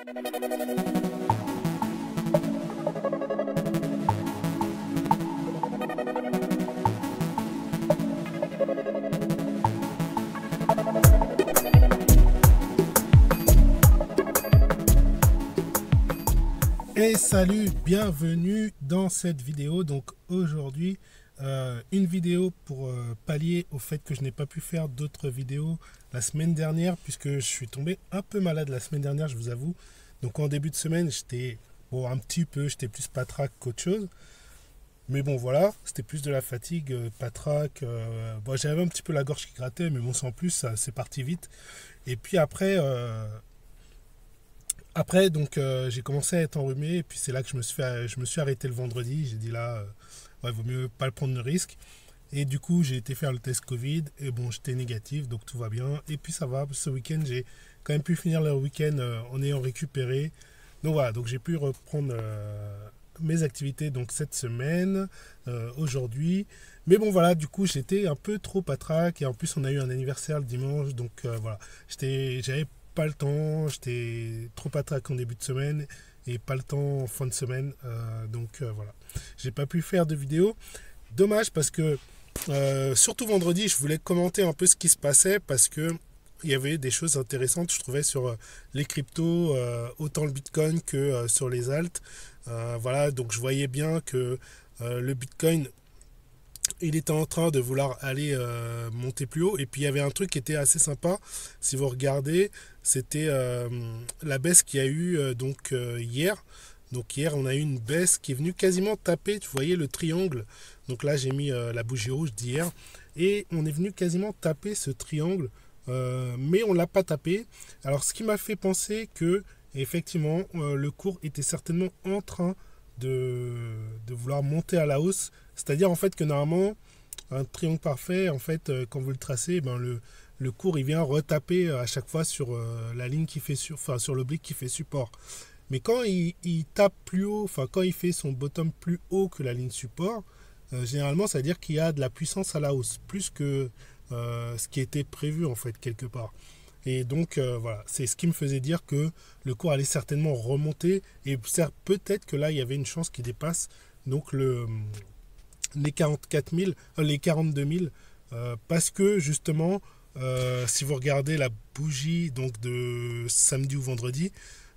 Et salut, bienvenue dans cette vidéo. Donc aujourd'hui, une vidéo pour pallier au fait que je n'ai pas pu faire d'autres vidéos la semaine dernière, puisque je suis tombé un peu malade la semaine dernière, je vous avoue. Donc en début de semaine, j'étais un petit peu, j'étais plus patraque qu'autre chose. Mais bon voilà, c'était plus de la fatigue, patraque. J'avais un petit peu la gorge qui grattait, mais bon sans plus, c'est parti vite. Et puis après, donc j'ai commencé à être enrhumé et puis c'est là que je me suis arrêté le vendredi. J'ai dit là, vaut mieux pas prendre le risque. Et du coup, j'ai été faire le test Covid et bon, j'étais négatif, donc tout va bien. Et puis ça va, ce week-end, j'ai quand même pu finir le week-end en ayant récupéré. Donc voilà, donc j'ai pu reprendre mes activités donc cette semaine, aujourd'hui. Mais bon voilà, du coup, j'étais un peu trop patraque et en plus, on a eu un anniversaire le dimanche, donc voilà, j'avais pas le temps, j'étais trop patraque en début de semaine et pas le temps en fin de semaine, donc voilà, j'ai pas pu faire de vidéo. Dommage parce que surtout vendredi, je voulais commenter un peu ce qui se passait parce que il y avait des choses intéressantes, je trouvais, sur les cryptos, autant le Bitcoin que sur les alts. Voilà, donc je voyais bien que le Bitcoin, il était en train de vouloir aller monter plus haut. Et puis il y avait un truc qui était assez sympa, si vous regardez, c'était la baisse qu'il y a eu hier. Donc hier, on a eu une baisse qui est venue quasiment taper, tu voyais le triangle. Donc là, j'ai mis la bougie rouge d'hier. Et on est venu quasiment taper ce triangle, mais on ne l'a pas tapé. Alors ce qui m'a fait penser que, effectivement, le cours était certainement en train de vouloir monter à la hausse. C'est-à-dire en fait que normalement, un triangle parfait, en fait, quand vous le tracez, le cours il vient retaper à chaque fois sur la ligne qui fait sur l'oblique qui fait support. Mais quand il tape plus haut, enfin quand il fait son bottom plus haut que la ligne support, généralement ça veut dire qu'il y a de la puissance à la hausse, plus que ce qui était prévu en fait quelque part. Et donc voilà, c'est ce qui me faisait dire que le cours allait certainement remonter et peut-être que là il y avait une chance qu'il dépasse donc les 44 000, les 42 000, parce que justement, si vous regardez la bougie donc de samedi ou vendredi,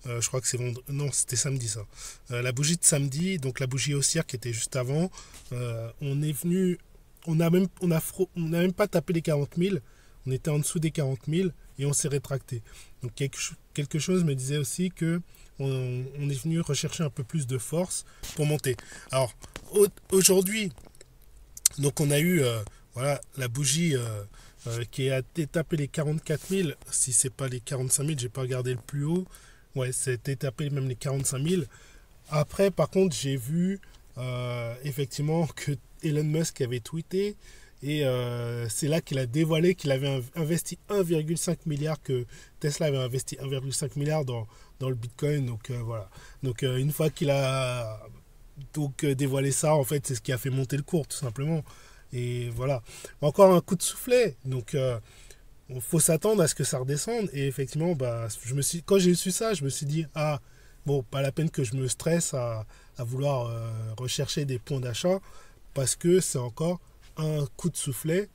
je crois que c'est vendredi, non c'était samedi ça, la bougie de samedi, donc la bougie haussière qui était juste avant, on est venu, on n'a même pas tapé les 40 000, on était en dessous des 40 000 et on s'est rétracté. Donc quelque chose me disait aussi que on est venu rechercher un peu plus de force pour monter. Alors aujourd'hui, donc on a eu voilà, la bougie qui a été tapé les 44 000, si c'est pas les 45 000, j'ai pas regardé le plus haut. Ouais, c'était tapé même les 45 000. Après, par contre, j'ai vu effectivement que Elon Musk avait tweeté et c'est là qu'il a dévoilé qu'il avait investi 1,5 milliard, que Tesla avait investi 1,5 milliard dans le Bitcoin. Donc voilà. Donc une fois qu'il a dévoilé ça, en fait, c'est ce qui a fait monter le cours, tout simplement. Et voilà. Encore un coup de soufflet. Donc il faut s'attendre à ce que ça redescende. Et effectivement, quand j'ai su ça, je me suis dit, ah, bon, pas la peine que je me stresse à vouloir rechercher des points d'achat, parce que c'est encore un coup de soufflet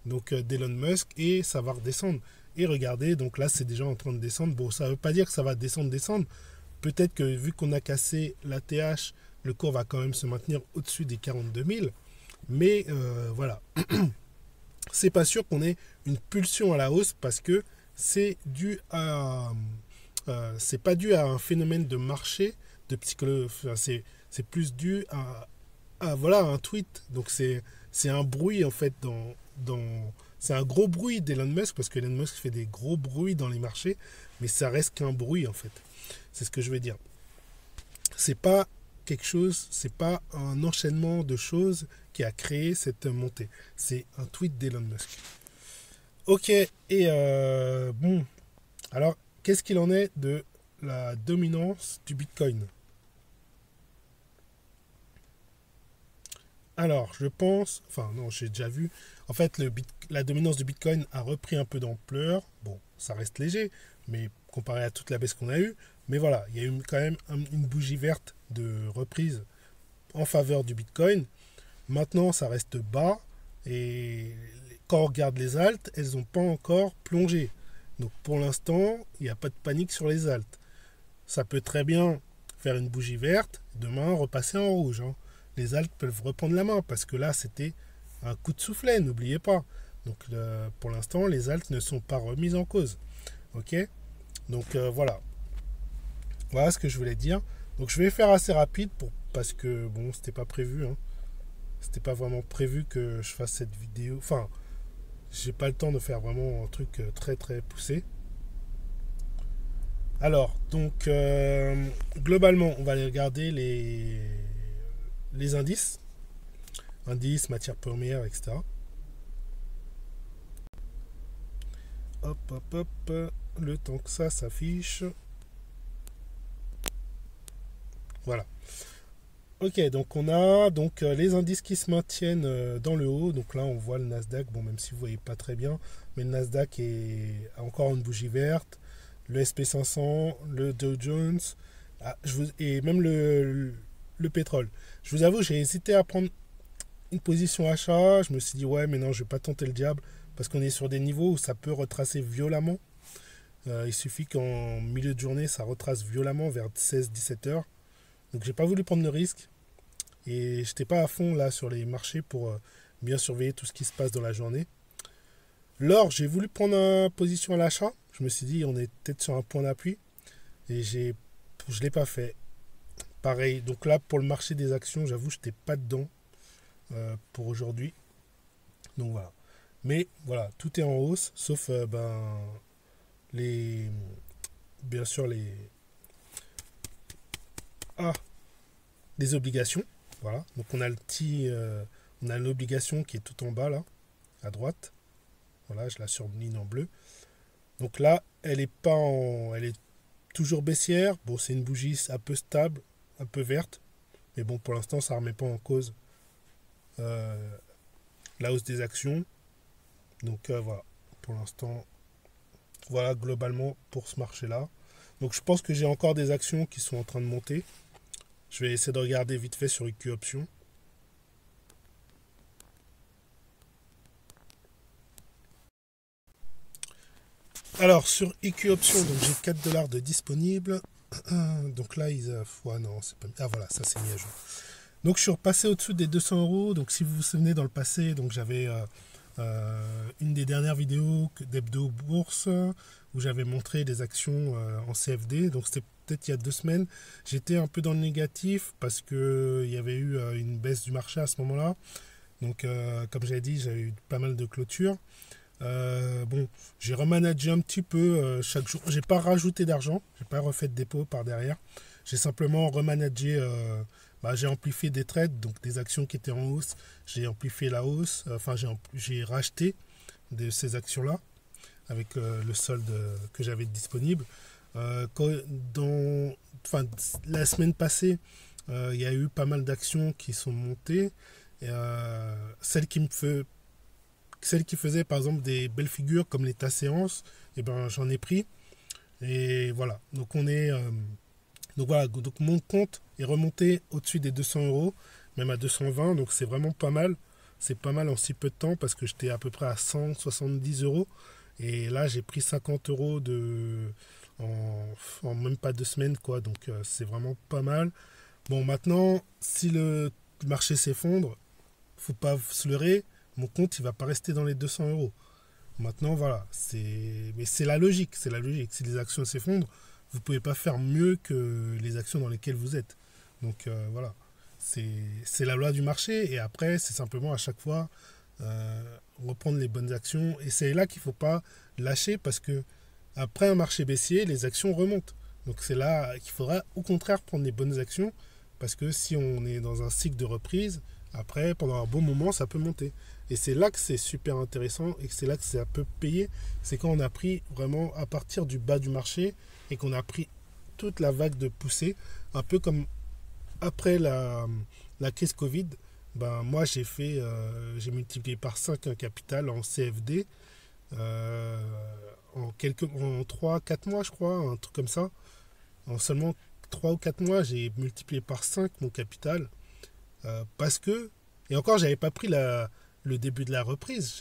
donc d'Elon Musk et ça va redescendre. Et regardez, donc là, c'est déjà en train de descendre. Bon, ça ne veut pas dire que ça va descendre. Peut-être que vu qu'on a cassé la TH, le cours va quand même se maintenir au-dessus des 42 000. Mais voilà. C'est pas sûr qu'on ait une pulsion à la hausse parce que c'est dû à c'est pas dû à un phénomène de marché, de psychologie. Enfin, c'est plus dû à voilà, un tweet. Donc c'est un bruit en fait c'est un gros bruit d'Elon Musk, parce que Elon Musk fait des gros bruits dans les marchés, mais ça reste qu'un bruit en fait. C'est ce que je veux dire. C'est pas quelque chose, c'est pas un enchaînement de choses qui a créé cette montée. C'est un tweet d'Elon Musk. Ok, et bon, alors qu'est-ce qu'il en est de la dominance du Bitcoin? Alors, je pense, enfin non, j'ai déjà vu, en fait, la dominance du Bitcoin a repris un peu d'ampleur. Bon, ça reste léger, mais comparé à toute la baisse qu'on a eue. Mais voilà, il y a eu quand même une bougie verte de reprise en faveur du Bitcoin. Maintenant, ça reste bas et quand on regarde les altes, elles n'ont pas encore plongé. Donc pour l'instant, il n'y a pas de panique sur les altes. Ça peut très bien faire une bougie verte, demain repasser en rouge, hein. Les altes peuvent reprendre la main parce que là, c'était un coup de soufflet, n'oubliez pas. Donc pour l'instant, les altes ne sont pas remises en cause. Ok. Donc voilà. Voilà ce que je voulais dire. Donc je vais faire assez rapide parce que bon, c'était pas prévu, hein. C'était pas vraiment prévu que je fasse cette vidéo. Enfin, j'ai pas le temps de faire vraiment un truc très très poussé. Alors, donc, globalement, on va aller regarder les indices. Indices, matières premières, etc. Hop, hop, hop. Le temps que ça s'affiche. Voilà. Ok, donc on a donc les indices qui se maintiennent dans le haut. Donc là, on voit le Nasdaq. Bon, même si vous voyez pas très bien, mais le Nasdaq a encore une bougie verte. Le SP500, le Dow Jones, et même le pétrole. Je vous avoue, j'ai hésité à prendre une position achat. Je me suis dit, ouais, mais non, je vais pas tenter le diable parce qu'on est sur des niveaux où ça peut retracer violemment. Il suffit qu'en milieu de journée, ça retrace violemment vers 16-17 heures. Donc j'ai pas voulu prendre le risque et j'étais pas à fond là sur les marchés pour bien surveiller tout ce qui se passe dans la journée. L'or, j'ai voulu prendre une position à l'achat. Je me suis dit, on est peut-être sur un point d'appui. Et je ne l'ai pas fait. Pareil, donc là, pour le marché des actions, j'avoue, je n'étais pas dedans pour aujourd'hui. Donc voilà. Mais voilà, tout est en hausse, sauf les. Bien sûr, les obligations. Voilà. Donc on a on a l'obligation qui est tout en bas là, à droite. Voilà, je la surligne en bleu. Donc là, elle est toujours baissière. Bon, c'est une bougie un peu stable, un peu verte. Mais bon, pour l'instant, ça ne remet pas en cause la hausse des actions. Donc voilà, pour l'instant, voilà globalement pour ce marché-là. Donc je pense que j'ai encore des actions qui sont en train de monter. Je vais essayer de regarder vite fait sur IQ Options. Alors sur IQ Options, donc j'ai 4 dollars de disponible. Donc là, ouais, non, c'est pas. Ah voilà, ça c'est mis à jour. Donc je suis repassé au-dessus des 200 euros. Donc si vous vous souvenez dans le passé, donc j'avais une des dernières vidéos d'Hebdo Bourse où j'avais montré des actions en CFD. Donc c'était peut-être il y a 2 semaines. J'étais un peu dans le négatif parce qu'il y avait eu une baisse du marché à ce moment-là. Donc comme j'avais dit, j'avais eu pas mal de clôtures. Bon, j'ai remanagé un petit peu chaque jour. J'ai pas rajouté d'argent, j'ai pas refait de dépôt par derrière. J'ai simplement remanagé. J'ai amplifié des trades, donc des actions qui étaient en hausse. J'ai amplifié la hausse. Enfin, j'ai racheté de ces actions-là avec le solde que j'avais disponible. Enfin, la semaine passée, il y a eu pas mal d'actions qui sont montées. Et, celles qui faisaient par exemple des belles figures comme les tas séances, et ben j'en ai pris. Et voilà. Donc donc mon compte est remonté au-dessus des 200 euros, même à 220. Donc c'est vraiment pas mal. C'est pas mal en si peu de temps parce que j'étais à peu près à 170 euros. Et là j'ai pris 50 euros en même pas 2 semaines, quoi. Donc c'est vraiment pas mal. Bon, maintenant, si le marché s'effondre, faut pas se leurrer, mon compte il va pas rester dans les 200 euros. Maintenant, voilà, mais c'est la logique, c'est la logique. Si les actions s'effondrent, vous pouvez pas faire mieux que les actions dans lesquelles vous êtes. Donc voilà, c'est la loi du marché. Et après, c'est simplement à chaque fois reprendre les bonnes actions. Et c'est là qu'il faut pas lâcher parce que après un marché baissier, les actions remontent. Donc c'est là qu'il faudra au contraire prendre les bonnes actions parce que si on est dans un cycle de reprise, après, pendant un bon moment, ça peut monter. Et c'est là que c'est super intéressant et que c'est là que ça peut payer. C'est quand on a pris vraiment à partir du bas du marché et qu'on a pris toute la vague de poussée, un peu comme après la crise Covid. Ben, moi, j'ai multiplié par 5 un capital en CFD en 3-4 mois, je crois, un truc comme ça. En seulement 3 ou 4 mois, j'ai multiplié par 5 mon capital. Parce que, et encore, j'avais pas pris le début de la reprise.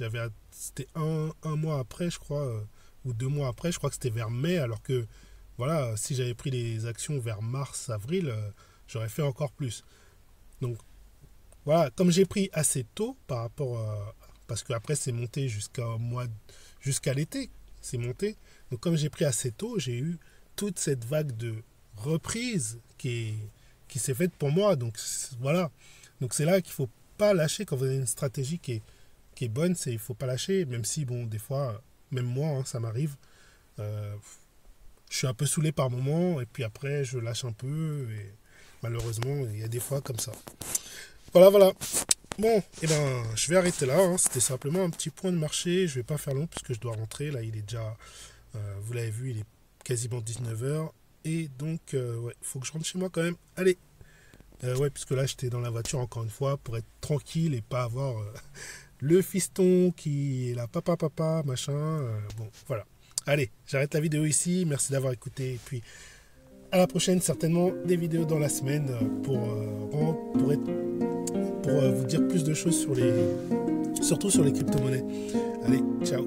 C'était un mois après, je crois, ou 2 mois après. Je crois que c'était vers mai, alors que, voilà, si j'avais pris les actions vers mars, avril, j'aurais fait encore plus. Donc, voilà, comme j'ai pris assez tôt par rapport à... Parce qu'après, c'est monté jusqu'à l'été. C'est monté. Donc, comme j'ai pris assez tôt, j'ai eu toute cette vague de reprise qui s'est faite pour moi. Donc, voilà. Donc, c'est là qu'il ne faut pas lâcher quand vous avez une stratégie qui est bonne. Il ne faut pas lâcher, même si, bon, des fois, même moi, hein, ça m'arrive. Euh, je suis un peu saoulé par moment, et puis après, je lâche un peu. Et malheureusement, il y a des fois comme ça. Voilà, voilà. Bon, et ben, je vais arrêter là. Hein. C'était simplement un petit point de marché. Je vais pas faire long puisque je dois rentrer. Là, il est déjà, vous l'avez vu, il est quasiment 19h. Et donc, ouais, il faut que je rentre chez moi quand même. Allez. Ouais, puisque là, j'étais dans la voiture encore une fois pour être tranquille et pas avoir le fiston qui est là, papa, machin. Bon, voilà. Allez, j'arrête la vidéo ici. Merci d'avoir écouté. Et puis, à la prochaine, certainement des vidéos dans la semaine pour vous dire plus de choses surtout sur les crypto-monnaies. Allez, ciao.